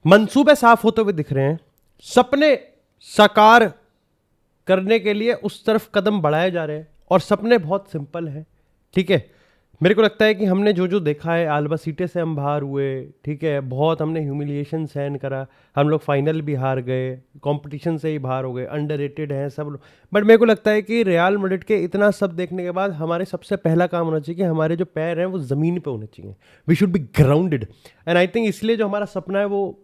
मंसूबे साफ होते हुए दिख रहे हैं, सपने साकार करने के लिए उस तरफ कदम बढ़ाए जा रहे हैं, और सपने बहुत सिंपल हैं, ठीक है। मेरे को लगता है कि हमने जो जो देखा है, आल्बासीटे से हम बाहर हुए, ठीक है, बहुत हमने ह्यूमिलिएशन सहन करा, हम लोग फाइनल भी हार गए, कंपटीशन से ही बाहर हो गए, अंडररेटेड हैं सब लोग। बट मेरे को लगता है कि रियल मैड्रिड के इतना सब देखने के बाद हमारे सबसे पहला काम होना चाहिए कि हमारे जो पैर हैं वो ज़मीन पे होने चाहिए। We should be grounded, and I think इसलिए जो हमारा सपना है वो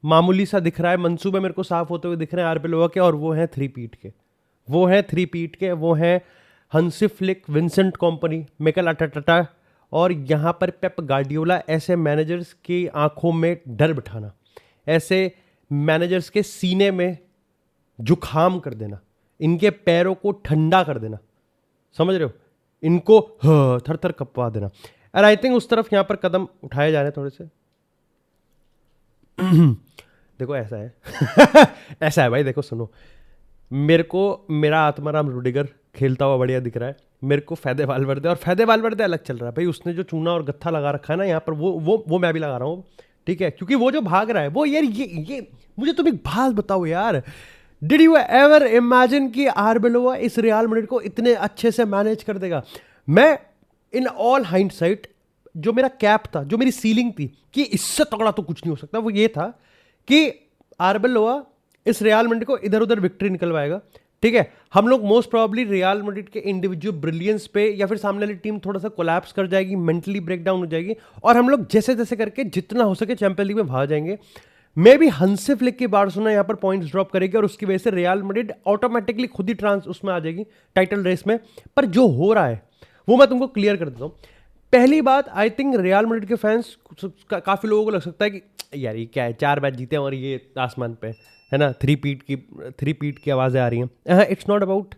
मामूली सा दिख रहा है, मंसूबे मेरे को साफ होते हुए दिख रहे हैं आरबेलोवा के, और वो हैं थ्री पीट के, वो हैं हंसी flick, Vincent company, Mikel Arteta, और यहाँ पर पेप गार्डियोला। ऐसे मैनेजर्स की आंखों में डर बिठाना, ऐसे मैनेजर्स के सीने में जुखाम कर देना, इनके पैरों को ठंडा कर देना, समझ रहे हो, इनको थर थर कपवा देना। और आई थिंक उस तरफ यहाँ पर कदम उठाए जा रहे हैं थोड़े से। देखो ऐसा है ऐसा है भाई, देखो सुनो, मेरे को मेरा आत्माराम रुडिगर खेलता हुआ बढ़िया दिख रहा है, मेरे को फैदे वालवर्दे, और फैदे वालवर्दे अलग चल रहा है भाई, उसने जो चूना और गत्था लगा रखा है ना यहाँ पर, वो मैं भी लगा रहा हूँ, ठीक है, क्योंकि वो जो भाग रहा है वो, यार ये मुझे तुम एक बात बताओ यार, डिड यू एवर इमेजिन कि आर्बेलोवा इस रियल मैड्रिड को इतने अच्छे से मैनेज कर देगा? मैं इन ऑल हाइंडसाइट, जो मेरा कैप था, जो मेरी सीलिंग थी कि इससे तगड़ा तो कुछ नहीं हो सकता, वो ये था कि आर्बेलोवा इस रियल मैड्रिड को इधर उधर विक्ट्री निकलवाएगा, ठीक है। हम लोग मोस्ट प्रोबेबली रियल मैड्रिड के इंडिविजुअल ब्रिलियंस पे, या फिर सामने वाली टीम थोड़ा सा कोलैप्स कर जाएगी, मेंटली ब्रेक डाउन हो जाएगी, और हम लोग जैसे जैसे करके जितना हो सके चैंपियंस लीग में भाग जाएंगे। मे भी हंसी फ्लिक की बार्सिलोना यहाँ पर पॉइंट्स ड्रॉप करेगी, और उसकी वजह से रियल मैड्रिड ऑटोमेटिकली खुद ही ट्रांस उसमें आ जाएगी टाइटल रेस में। पर जो हो रहा है वो मैं तुमको क्लियर कर देता हूँ। पहली बात, आई थिंक रियल मैड्रिड के फैंस काफी लोगों को लग सकता है कि यार ये क्या है, 4 मैच जीते हैं और ये आसमान पे है ना, थ्री पीट की आवाज़ें आ रही हैं। इट्स नॉट अबाउट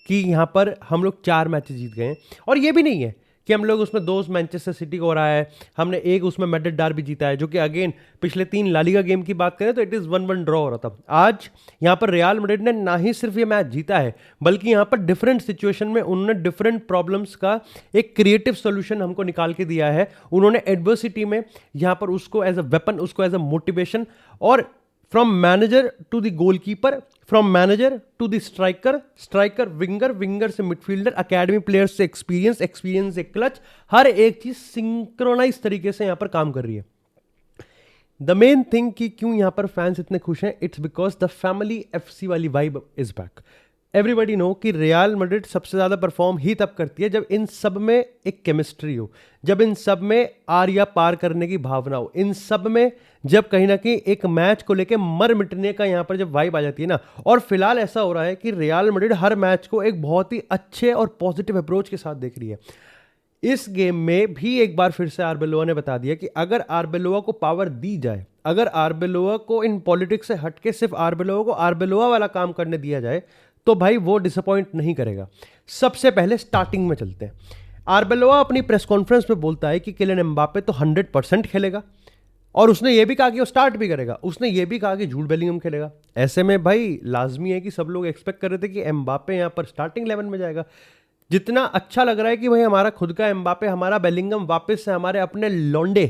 कि यहाँ पर हम लोग 4 मैचेस जीत गए हैं, और ये भी नहीं है कि हम लोग उसमें 2 मैनचेस्टर सिटी को हराया है, हमने एक उसमें मैड्रिड डार्बी जीता है, जो कि अगेन पिछले 3 लालिगा गेम की बात करें तो इट इज़ 1-1 ड्रॉ हो रहा था। आज यहाँ पर रियल मैड्रिड ने ना ही सिर्फ ये मैच जीता है, बल्कि यहाँ पर डिफरेंट सिचुएशन में उन्होंने डिफरेंट प्रॉब्लम्स का एक क्रिएटिव सोल्यूशन हमको निकाल के दिया है। उन्होंने एडवर्सिटी में यहाँ पर उसको एज अ वेपन, उसको एज अ मोटिवेशन, और from manager to the goalkeeper, from manager to the striker winger से मिडफील्डर, अकेडमी प्लेयर्स से एक्सपीरियंस से क्लच, हर एक चीज सिंक्रोनाइज तरीके से यहां पर काम कर रही है। द मेन थिंग कि क्यों यहां पर फैंस इतने खुश हैं, it's because the family FC वाली vibe is back. Everybody know कि रियल मैड्रिड सबसे ज्यादा परफॉर्म ही तब करती है जब इन सब में एक केमिस्ट्री हो, जब इन सब में आर या पार करने की भावना हो, इन सब में जब कहीं ना कहीं एक मैच को लेके मर मिटने का यहाँ पर जब वाइब आ जाती है ना। और फिलहाल ऐसा हो रहा है कि रियल मैड्रिड हर मैच को एक बहुत ही अच्छे और पॉजिटिव अप्रोच के साथ देख रही है। इस गेम में भी एक बार फिर से आर्बेलोवा ने बता दिया कि अगर आर्बेलोवा को पावर दी जाए, अगर आर्बेलोवा को इन पॉलिटिक्स से हटके सिर्फ आर्बेलोवा को आर्बेलोवा वाला काम करने दिया जाए, तो भाई वो डिसअपॉइंट नहीं करेगा। सबसे पहले स्टार्टिंग में चलते हैं। आर्बेलोवा अपनी प्रेस कॉन्फ्रेंस में बोलता है कि किलियन एम्बापे तो 100% खेलेगा, और उसने ये भी कहा कि वो स्टार्ट भी करेगा, उसने ये भी कहा कि जूड बेलिंगम खेलेगा। ऐसे में भाई लाजमी है कि सब लोग एक्सपेक्ट कर रहे थे कि एम्बापे यहाँ पर स्टार्टिंग 11 में जाएगा। जितना अच्छा लग रहा है कि भाई हमारा खुद का एम्बापे, हमारा बेलिंगम वापस से हमारे अपने लौंडे,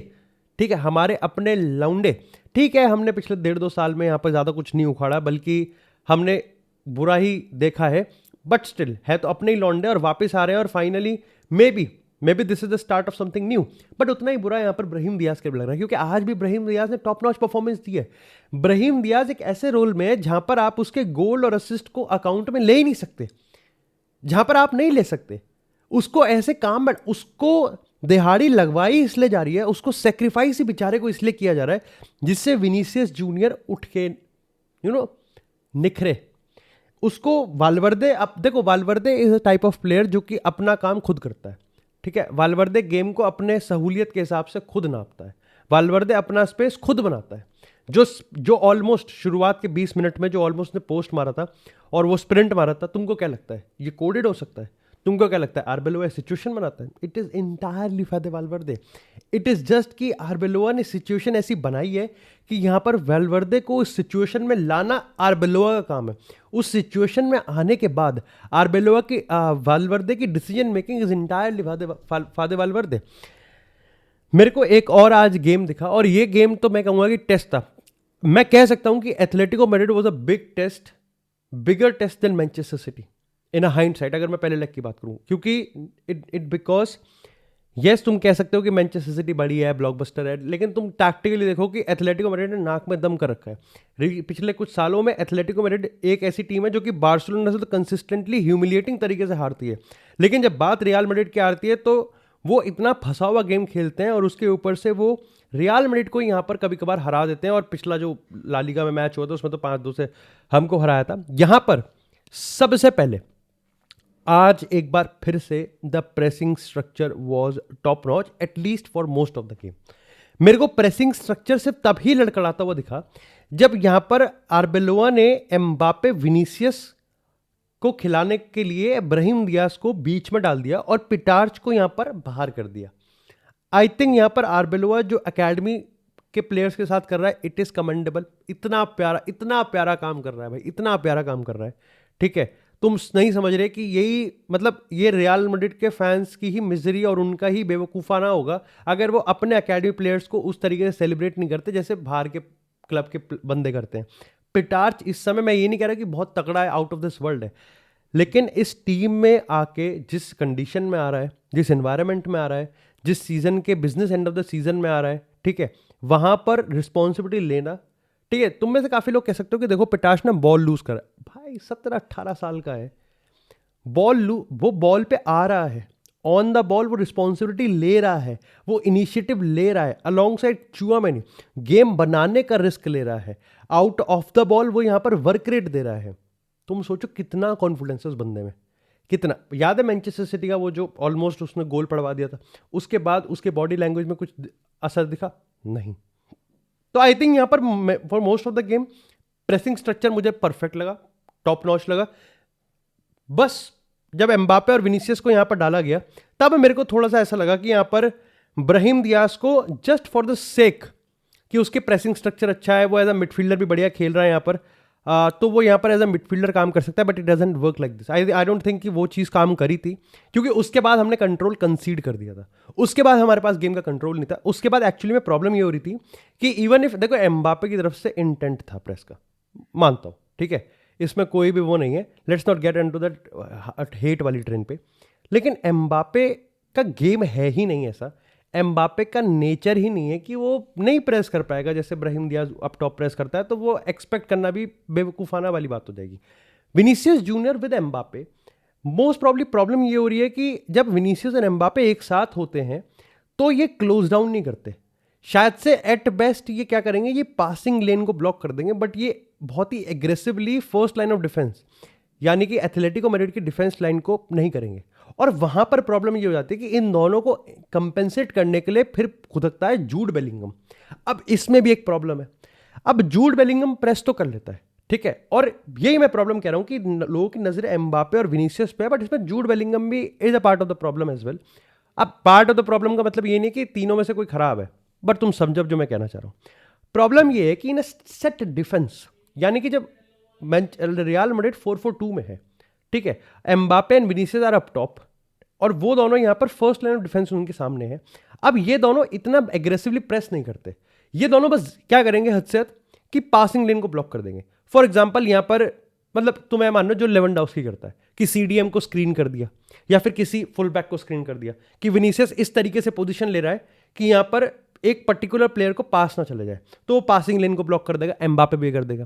ठीक है, हमारे अपने लौंडे, ठीक है, हमने पिछले 1.5-2 साल में यहाँ पर ज़्यादा कुछ नहीं उखाड़ा, बल्कि हमने बुरा ही देखा है, बट स्टिल है तो अपने ही लौंडे और वापस आ रहे हैं, और finally may be this is the start of something new. But उतना ही बुरा यहाँ पर ब्राहीम दियाज के लग रहा है, क्योंकि आज भी ब्राहीम दियाज ने टॉप नॉच परफॉर्मेंस दी है। ब्राहीम दियाज एक ऐसे रोल में है जहां पर आप उसके गोल और असिस्ट को अकाउंट में ले ही नहीं सकते, जहां पर आप नहीं ले सकते उसको ऐसे काम, बट उसको दिहाड़ी लगवाई इसलिए जा रही है, उसको सेक्रीफाइस ही बेचारे को इसलिए किया जा रहा है जिससे विनीसियस जूनियर उठ के निखरे। उसको वालवर्दे, अब देखो वालवर्दे is a type of player जो कि अपना काम खुद करता है, ठीक है। वालवर्दे गेम को अपने सहूलियत के हिसाब से खुद नापता है, वालवर्दे अपना स्पेस खुद बनाता है। जो ऑलमोस्ट शुरुआत के 20 मिनट में जो ऑलमोस्ट ने पोस्ट मारा था और वो स्प्रिंट मारा था, तुमको क्या लगता है ये कोडेड हो सकता है? तुमको क्या लगता है आर्बेलोवा सिचुएशन बनाता है? It is entirely for the वालवर्दे। It is just कि आर्बेलोवा ने सिचुएशन ऐसी बनाई है कि यहां पर वालवर्दे को इस सिचुएशन में लाना आर्बेलोवा का काम है। उस सिचुएशन में आने के बाद आर्बेलोवा की वालवर्दे की decision making is entirely for the वालवर्दे। मेरे को एक और आज गेम दिखा, और ये गेम तो मैं कहूंगा कि टेस्ट था। मैं कह सकता हूं कि Atletico Madrid was a big test, bigger test than Manchester City in a hindsight, अगर मैं पहले लेग की बात करूं, क्योंकि इट बिकॉज यस तुम कह सकते हो कि मैनचेस्टर सिटी बड़ी है, ब्लॉकबस्टर है, लेकिन तुम टैक्टिकली देखो कि एथलेटिको मैड्रिड ने नाक में दम कर रखा है। पिछले कुछ सालों में एथलेटिको मैड्रिड एक ऐसी टीम है जो कि बार्सिलोना से तो कंसिस्टेंटली ह्यूमिलिएटिंग तरीके से हारती है, लेकिन जब बात रियल मैड्रिड की आती है तो वो इतना फंसा हुआ गेम खेलते हैं, और उसके ऊपर से वो रियल मैड्रिड को यहाँ पर कभी कभार हरा देते हैं। और पिछला जो ला लीगा में मैच हुआ था उसमें तो 5-2 से हमको हराया था। यहाँ पर सबसे पहले आज एक बार फिर से the pressing structure was top notch, at least for most of the game. मेरे को प्रेसिंग स्ट्रक्चर सिर्फ तभी लड़खड़ाता हुआ दिखा जब यहां पर आर्बेलोआ ने एम्बापे विनीसियस को खिलाने के लिए इब्राहिम डियाज को बीच में डाल दिया और पिटार्च को यहां पर बाहर कर दिया। आई थिंक यहां पर आर्बेलोआ जो एकेडमी के प्लेयर्स के साथ कर रहा है, इट इज कमेंडेबल। इतना प्यारा काम कर रहा है भाई, इतना प्यारा काम कर रहा है। ठीक है, तुम नहीं समझ रहे कि यही मतलब ये रियल मैड्रिड के फैंस की ही मिजरी और उनका ही बेवकूफ़ाना होगा अगर वो अपने एकेडमी प्लेयर्स को उस तरीके से सेलिब्रेट नहीं करते जैसे बाहर के क्लब के बंदे करते हैं। पिटार्च इस समय, मैं ये नहीं कह रहा कि बहुत तगड़ा है, आउट ऑफ दिस वर्ल्ड है, लेकिन इस टीम में आके जिस कंडीशन में आ रहा है, जिस एनवायरनमेंट में आ रहा है, जिस सीजन के business end of the season में आ रहा है, ठीक है, वहां पर रिस्पॉन्सिबिलिटी लेना। ठीक है, तुम में से काफी लोग कह सकते हो कि देखो पिटाश ने बॉल लूज करा, भाई 17-18 साल का है, वो बॉल पे आ रहा है, ऑन द बॉल वो रिस्पॉन्सिबिलिटी ले रहा है, वो इनिशिएटिव ले रहा है, अलोंग साइड चुआमेनी गेम बनाने का रिस्क ले रहा है, आउट ऑफ द बॉल वो यहां पर वर्क रेट दे रहा है। तुम सोचो कितना कॉन्फिडेंस है उस बंदे में, कितना। याद है मैनचेस्टर सिटी का वो जो ऑलमोस्ट उसने गोल पड़वा दिया था, उसके बाद उसके बॉडी लैंग्वेज में कुछ असर दिखा नहीं। तो आई थिंक यहां पर for most of the game pressing structure मुझे परफेक्ट लगा, टॉप नॉच लगा। बस जब एम्बापे और विनीसियस को यहां पर डाला गया तब मेरे को थोड़ा सा ऐसा लगा कि यहां पर ब्राहिम दियाज को जस्ट फॉर द सेक कि उसके प्रेसिंग स्ट्रक्चर अच्छा है, वो एज अ मिडफील्डर भी बढ़िया खेल रहा है यहां पर, तो वो यहाँ पर एज अ मिडफील्डर काम कर सकता है, but it doesn't work like this. I don't think कि वो चीज़ काम करी थी, क्योंकि उसके बाद हमने कंट्रोल कंसीड कर दिया था, उसके बाद हमारे पास गेम का कंट्रोल नहीं था। उसके बाद एक्चुअली में प्रॉब्लम ये हो रही थी कि इवन इफ देखो एम्बापे की तरफ से इंटेंट था प्रेस का, मानता हूँ, ठीक है, इसमें कोई भी वो नहीं है, let's not get into that hate वाली ट्रेन पे, लेकिन एम्बापे का गेम है ही नहीं ऐसा, एम्बापे का नेचर ही नहीं है कि वो नहीं प्रेस कर पाएगा जैसे Brahim Diya's up top press करता है, तो वो एक्सपेक्ट करना भी बेवकूफ़ाना वाली बात हो जाएगी। Vinicius junior with Mbappe, most probably problem ये हो रही है कि जब विनीसियस और एम्बापे एक साथ होते हैं तो ये क्लोज डाउन नहीं करते, शायद से एट बेस्ट ये क्या करेंगे, ये पासिंग लेन को ब्लॉक कर देंगे, बट ये बहुत ही aggressively first line of defence यानी कि एथलेटिको मैड्रिड की डिफेंस लाइन को नहीं करेंगे। और वहां पर प्रॉब्लम ये हो जाती है कि इन दोनों को कंपेंसेट करने के लिए फिर खुदकता है जूड बेलिंगम। अब इसमें भी एक प्रॉब्लम है, अब जूड बेलिंगम प्रेस तो कर लेता है, ठीक है, और यही मैं प्रॉब्लम कह रहा हूं कि लोगों की नजर एम्बापे और विनीसियस पे है, बट इसमें जूड बेलिंगम भी is a part of the problem as well. अब पार्ट ऑफ द प्रॉब्लम का मतलब ये नहीं कि तीनों में से कोई खराब है, बट तुम समझो जो मैं कहना चाह रहा हूं। प्रॉब्लम ये है कि इन सेट डिफेंस, यानी कि जब रियल मैड्रिड 4-4-2 में है, ठीक है, Mbappe and Vinicius are up top, और वो दोनों यहां पर फर्स्ट लाइन ऑफ डिफेंस उनके सामने है। अब ये दोनों इतना एग्रेसिवली प्रेस नहीं करते, ये दोनों बस क्या करेंगे हद से हद कि पासिंग लेन को ब्लॉक कर देंगे। फॉर एग्जांपल यहां पर मतलब तुम्हें मानो जो लेवेंडोव्स्की करता है कि सीडीएम को स्क्रीन कर दिया या फिर किसी फुल बैक को स्क्रीन कर दिया, कि विनीसियस इस तरीके से पोजीशन ले रहा है कि यहां पर एक पर्टिकुलर प्लेयर को पास ना चले जाए, तो वो पासिंग लेन को ब्लॉक कर देगा, एम्बापे भी कर देगा,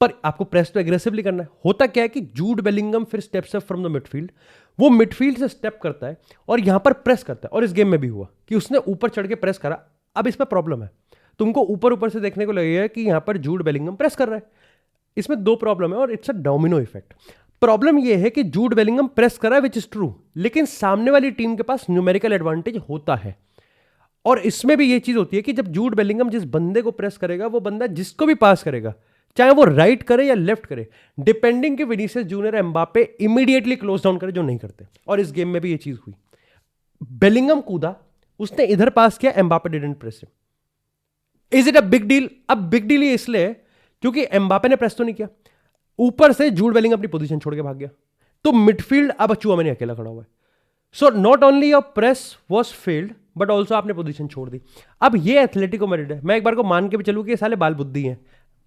पर आपको प्रेस तो एग्रेसिवली करना है। होता क्या है कि जूड बेलिंगम फिर steps up from the midfield, वो मिडफील्ड से स्टेप करता है और यहां पर प्रेस करता है, और इस गेम में भी हुआ कि उसने ऊपर चढ़ के प्रेस करा। अब इसमें प्रॉब्लम है, तुमको ऊपर ऊपर से देखने को लगेगा कि यहां पर जूड बेलिंगम प्रेस कर रहा है, इसमें दो प्रॉब्लम है और it's a domino effect. Problem यह है कि जूड बेलिंगम प्रेस कर रहा है विच इज ट्रू, लेकिन सामने वाली टीम के पास न्यूमेरिकल एडवांटेज होता है, और इसमें भी ये चीज होती है कि जब जूड बेलिंगम जिस बंदे को प्रेस करेगा, वो बंदा जिसको भी पास करेगा, चाहे वो राइट करे या लेफ्ट करे, डिपेंडिंग कि Vinicius junior Mbappe immediately close down करे, जो नहीं करते, और इस गेम में भी ये चीज हुई। बेलिंगम कूदा, उसने इधर पास किया, Mbappe didn't press him. Is it a big deal? अब बिग डील ये इसलिए क्योंकि एम्बापे ने प्रेस तो नहीं किया, ऊपर से जूड बेलिंगम अपनी पोजीशन छोड़ के भाग गया, तो मिडफील्ड अब चुआमेनी अकेला खड़ा हुआ है। So not only your press was failed, but also आपने पोजीशन छोड़ दी। अब ये एथलेटिको मैड्रिड है, मैं एक बार को मान के भी चलूँ कि ये साले बाल बुद्धि हैं,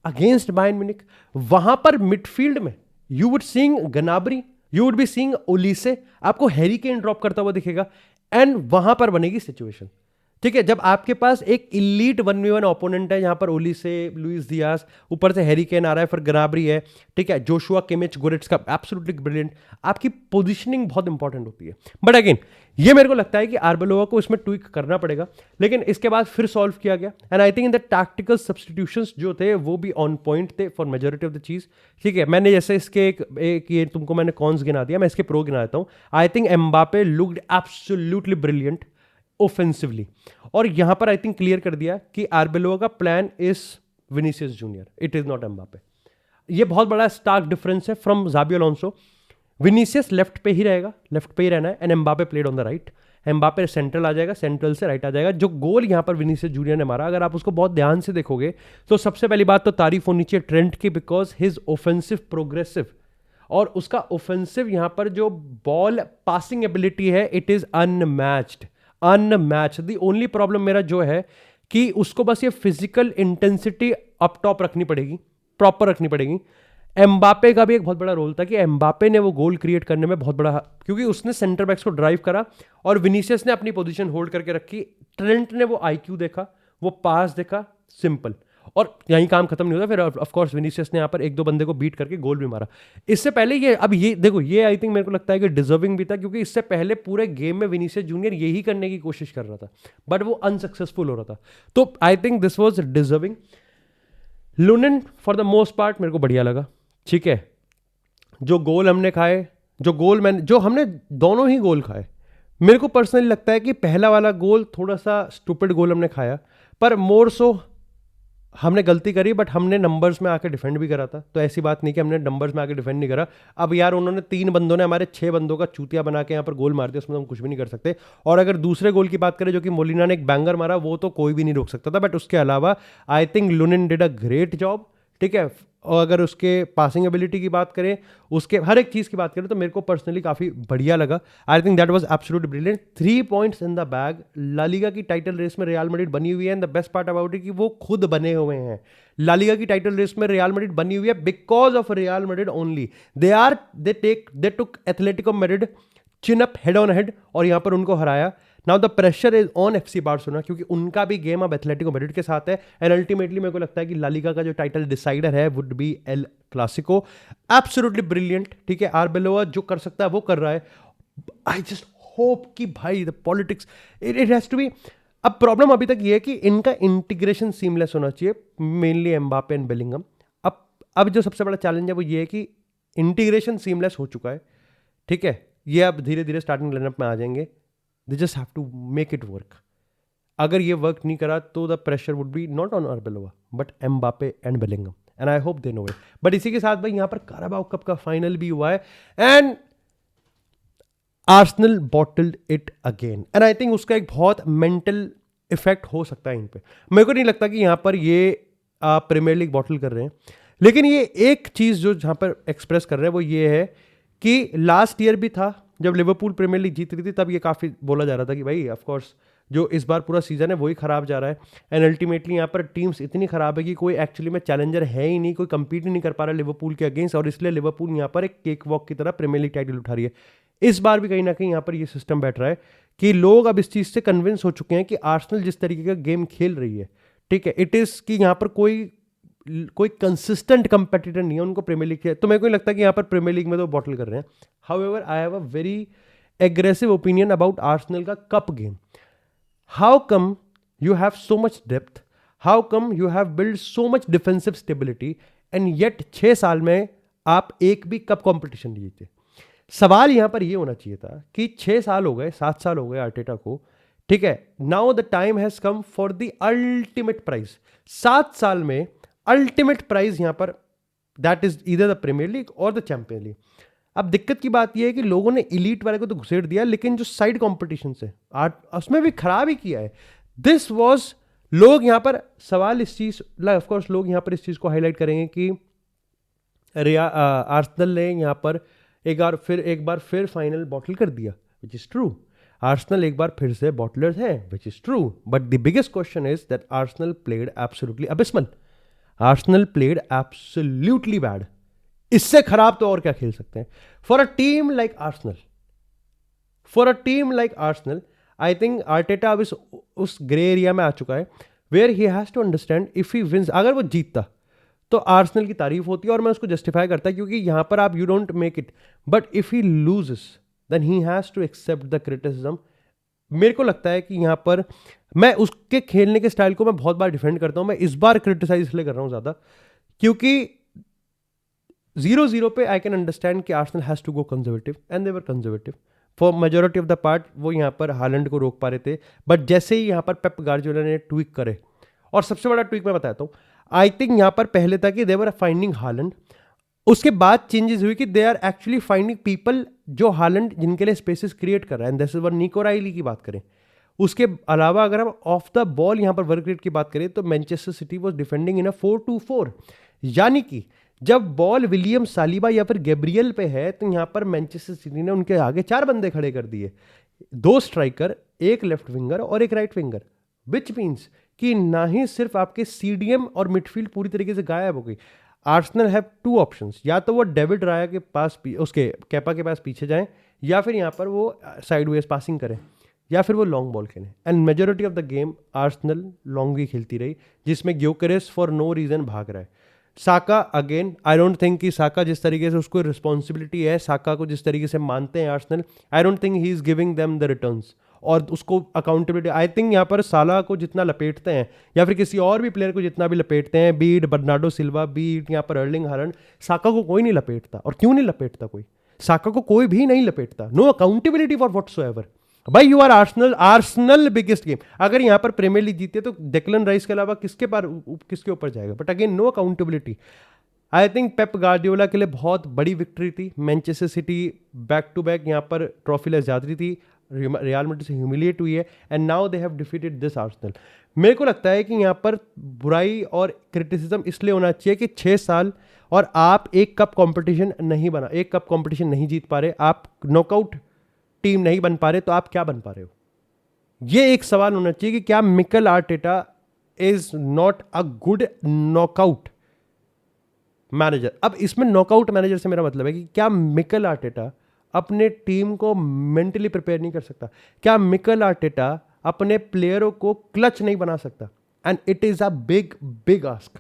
अगेंस्ट बायर्न म्यूनिख वहां पर मिडफील्ड में you would seeing Gnabry, you would be seeing Olise, आपको हैरी केन ड्रॉप करता हुआ दिखेगा, एंड वहां पर बनेगी सिचुएशन। ठीक है, जब आपके पास एक इलीट 1v1 ओपोनेंट है, यहां पर ओलिसे, लुइस दियास, ऊपर से हैरी केन आ रहा है, फिर गनाब्री है, ठीक है, Joshua Kimmich, Goretzka, absolutely brilliant, आपकी पोजीशनिंग बहुत इंपॉर्टेंट होती है। बट अगेन ये मेरे को लगता है कि आर्बेलोवा को इसमें ट्विक करना पड़ेगा, लेकिन इसके बाद फिर सॉल्व किया गया, and I think in the tactical substitutions जो थे वो भी ऑन पॉइंट थे फॉर मेजोरिटी ऑफ द चीज। ठीक है, मैंने जैसे इसके एक ये तुमको मैंने कॉन्स गिना दिया, मैं इसके प्रो गिना देता हूं। I think Mbappe looked absolutely brilliant offensively, और यहां पर आई थिंक क्लियर कर दिया कि आर्बेलोवा का plan is Vinicius Junior, it is not Mbappe. ये बहुत बड़ा स्टार्क डिफरेंस है from Xabi Alonso. Vinicius left पे ही रहेगा, लेफ्ट पे ही रहना है, and Mbappe played on the right. Mbappe central आ जाएगा, सेंट्रल से राइट आ जाएगा। जो गोल यहां पर विनीसियस जूनियर ने मारा, अगर आप उसको बहुत ध्यान से देखोगे तो सबसे पहली बात तो तारीफ होनी चाहिए ट्रेंट की, बिकॉज हिज ऑफेंसिव प्रोग्रेसिव और उसका ऑफेंसिव यहां पर जो बॉल पासिंग एबिलिटी है, it is unmatched. The only problem मेरा जो है कि उसको बस ये फिजिकल इंटेंसिटी अप टॉप रखनी पड़ेगी, प्रॉपर रखनी पड़ेगी। एम्बापे का भी एक बहुत बड़ा रोल था कि एम्बापे ने वो गोल क्रिएट करने में बहुत बड़ा, क्योंकि उसने सेंटर बैक्स को ड्राइव करा और विनीसियस ने अपनी पोजीशन होल्ड करके रखी। ट्रेंट ने वो आईक्यू देखा, वो पास देखा, सिंपल, और यहीं काम खत्म नहीं होता। फिर ऑफ कोर्स विनीसियस ने यहाँ पर एक दो बंदे को बीट करके गोल भी मारा। इससे पहले ये, अब ये देखो, ये आई थिंक मेरे को लगता है कि डिजर्विंग भी था, क्योंकि इससे पहले पूरे गेम में विनीसियस जूनियर यही करने की कोशिश कर रहा था, बट वो अनसक्सेसफुल हो रहा था। तो I think this was deserving. Lunin for the most part मेरे को बढ़िया लगा। ठीक है, जो गोल हमने खाए, जो हमने दोनों ही गोल खाए, मेरे को पर्सनली लगता है कि पहला वाला गोल थोड़ा सा स्टूपिड गोल हमने खाया, पर मोर सो हमने गलती करी, बट हमने नंबर्स में आके डिफेंड भी करा था। तो ऐसी बात नहीं कि हमने नंबर्स में आके डिफेंड नहीं करा। अब यार उन्होंने 3 बंदों ने हमारे 6 बंदों का चूतिया बना के यहाँ पर गोल मार दिया, उसमें हम कुछ भी नहीं कर सकते। और अगर दूसरे गोल की बात करें जो कि मोलिना ने एक बैंगर मारा, वो तो कोई भी नहीं रोक सकता था। बट उसके अलावा I think Lunin did a great job. ठीक है, और अगर उसके पासिंग एबिलिटी की बात करें, उसके हर एक चीज़ की बात करें, तो मेरे को पर्सनली काफ़ी बढ़िया लगा। I think that was absolutely brilliant. 3 points in the bag. La Liga की टाइटल रेस में रियल मैड्रिड बनी हुई है, and the best part about it कि वो खुद बने हुए हैं। ला लीगा की टाइटल रेस में रियल मैड्रिड बनी हुई है because of Real Madrid only. They took Atletico Madrid chin up head on head, और यहां पर उनको हराया। Now the pressure is on FC Barcelona, क्योंकि उनका भी गेम अब एथलेटिको मैड्रिड के साथ है, एंड अल्टीमेटली मेरे को लगता है कि ला लीगा का जो टाइटल डिसाइडर है would be El Clasico. Absolutely brilliant. ठीक है, आर्बेलोवा जो कर सकता है वो कर रहा है। आई जस्ट होप कि भाई the politics it has to be. अब प्रॉब्लम अभी तक ये है कि इनका इंटीग्रेशन सीमलेस होना चाहिए, मेनली एम्बापे एंड बेलिंगम। अब जो सबसे बड़ा चैलेंज है वो ये है कि इंटीग्रेशन सीमलेस हो चुका है। ठीक है, ये अब धीरे धीरे स्टार्टिंग लाइनअप में आ जाएंगे। They just have to make it work. अगर ये वर्क नहीं करा तो the pressure would be not on Arbeloa but Mbappe and Bellingham, and I hope they know it. But इसी के साथ भाई यहाँ पर काराबाओ कप का फाइनल भी हुआ है, and Arsenal bottled it again, and I think उसका एक बहुत मेंटल इफेक्ट हो सकता है इन पे। मेरे को नहीं लगता कि यहाँ पर ये प्रीमियर लीग बॉटल कर रहे हैं, लेकिन ये एक चीज़ जो जहाँ पर एक्सप्रेस कर रहे हैं वो ये है कि लास्ट ईयर भी था जब लिवरपूल प्रीमियर लीग जीत रही थी, तब ये काफ़ी बोला जा रहा था कि भाई ऑफ कोर्स जो इस बार पूरा सीजन है वही खराब जा रहा है, एंड अल्टीमेटली यहाँ पर टीम्स इतनी खराब है कि कोई एक्चुअली में चैलेंजर है ही नहीं, कोई कंपीट ही नहीं कर पा रहा लिवरपूल के अगेंस्ट, और इसलिए लिवरपूल यहाँ पर एक केक वॉक की तरह प्रीमियर लीग टाइटल उठा रही है। इस बार भी कहीं ना कहीं यहाँ पर ये सिस्टम बैठ रहा है कि लोग अब इस चीज़ से कन्विंस हो चुके हैं कि आर्सेनल जिस तरीके का गेम खेल रही है, ठीक है, इट इज़ कि यहाँ पर कोई कंसिस्टेंट कंपेटिटर नहीं है उनको प्रीमियर लीग के। तो मेरे को नहीं लगता कि यहाँ पर प्रीमियर लीग में तो बॉटल कर रहे हैं। However I have a very aggressive opinion about Arsenal का cup game. How come you have so much depth, how come you have build so much defensive stability, and yet 6 साल में आप एक भी कप कॉम्पिटिशन नहीं जीते। सवाल यहां पर यह होना चाहिए था कि 6 साल हो गए, 7 साल हो गए आर्टेटा को, ठीक है, now the time has come for the ultimate prize. 7 साल में अल्टीमेट प्राइज यहां पर, that is either the Premier League और द चैंपियन लीग। अब दिक्कत की बात यह है कि लोगों ने इलीट वाले को तो घुसेड़ दिया, लेकिन जो साइड कॉम्पिटिशन से उसमें भी खराब ही किया है। दिस वॉज, लोग यहां पर सवाल इस चीज, ऑफकोर्स लोग यहां पर इस चीज को हाईलाइट करेंगे कि आर्सेनल ने यहां पर एक बार फिर फाइनल बॉटल कर दिया, विच इज ट्रू। आर्सेनल एक बार फिर से बॉटलर्स है, which is true, but the biggest question is that Arsenal played absolutely abysmal. Arsenal played absolutely bad. इससे खराब तो और क्या खेल सकते हैं for a team like Arsenal. For a team like Arsenal I think Arteta अब उस ग्रे एरिया में आ चुका है where he has to understand if he wins. अगर वो जीतता तो आर्सेनल की तारीफ होती है और मैं उसको जस्टिफाई करता क्योंकि यहां पर आप you don't make it. But if he loses then he has to accept the criticism. मेरे को लगता है कि यहां पर मैं उसके खेलने के स्टाइल को मैं बहुत बार डिफेंड करता हूं. मैं इस बार क्रिटिसाइज इसलिए कर रहा हूं ज्यादा क्योंकि 0-0 पे आई कैन अंडरस्टैंड कि Arsenal has to go conservative and they were conservative for majority of the part. वो यहाँ पर हालैंड को रोक पा रहे थे, बट जैसे ही यहाँ पर पेप गार्डियोला ने ट्वीक करे, और सबसे बड़ा ट्वीक मैं बताता हूँ, आई थिंक यहाँ पर पहले था कि दे वर फाइंडिंग हालैंड. उसके बाद चेंजेस हुई कि they are actually finding people जो हालैंड जिनके लिए स्पेसेस क्रिएट कर रहा है. And this is one Nico Reilly की बात करें. उसके अलावा अगर हम ऑफ द बॉल यहाँ पर वर्क रेट की बात करें तो मैनचेस्टर सिटी वॉज डिफेंडिंग इन अ 4-2-4. यानी कि जब बॉल विलियम सालिबा या फिर गैब्रियल पे है तो यहां पर मैनचेस्टर सिटी ने उनके आगे 4 बंदे खड़े कर दिए, 2 स्ट्राइकर, एक लेफ्ट विंगर और एक राइट विंगर. विच मीन्स कि ना ही सिर्फ आपके सीडीएम और मिडफील्ड पूरी तरीके से गायब हो गई. Arsenal have 2 options. या तो वो डेविड राया के पास उसके कैपा के पास पीछे जाएं, या फिर यहां पर वो साइडवेज पासिंग करें, या फिर वो लॉन्ग बॉल खेलें. And majority of the game Arsenal long ही खेलती रही, जिसमें ग्योकेरेस फॉर नो रीजन भाग रहा है. साका अगेन आई डोंट थिंक कि साका जिस तरीके से उसको रिस्पॉन्सिबिलिटी है, साका को जिस तरीके से मानते हैं Arsenal, I don't think he is giving them the returns और उसको अकाउंटेबिलिटी. आई थिंक यहाँ पर साला को जितना लपेटते हैं या फिर किसी और भी प्लेयर को जितना भी लपेटते हैं, बीट बर्नार्डो सिल्वा, बीट यहाँ पर अर्लिंग हालैंड, साका को कोई नहीं लपेटता. और क्यों नहीं लपेटता कोई? साका को कोई भी नहीं लपेटता. No accountability for whatsoever. भाई you are Arsenal, Arsenal biggest game. अगर यहां पर प्रीमियर लीग जीते तो डेक्लन राइस के अलावा किसके ऊपर जाएगा? But again no accountability. I think Pep Guardiola के लिए बहुत बड़ी विक्ट्री थी. Manchester City back to back यहां पर ट्रॉफी ले जाती थी, रियल मैड्रिड से ह्यूमिलिएट हुई है, and now they have defeated this Arsenal. मेरे को लगता है कि यहां पर बुराई और क्रिटिसिज्म इसलिए होना चाहिए कि 6 साल और आप एक कप कंपटीशन नहीं जीत पा रहे, आप नॉकआउट टीम नहीं बन पा रहे, तो आप क्या बन पा रहे हो? ये एक सवाल होना चाहिए कि क्या Mikel Arteta is not a good knockout manager. अब इसमें नॉकआउट मैनेजर से मेरा मतलब है कि क्या मिकेल आर्टेटा अपने टीम को मेंटली प्रिपेयर नहीं कर सकता? क्या मिकेल आर्टेटा अपने प्लेयरों को क्लच नहीं बना सकता? And it is a big ask.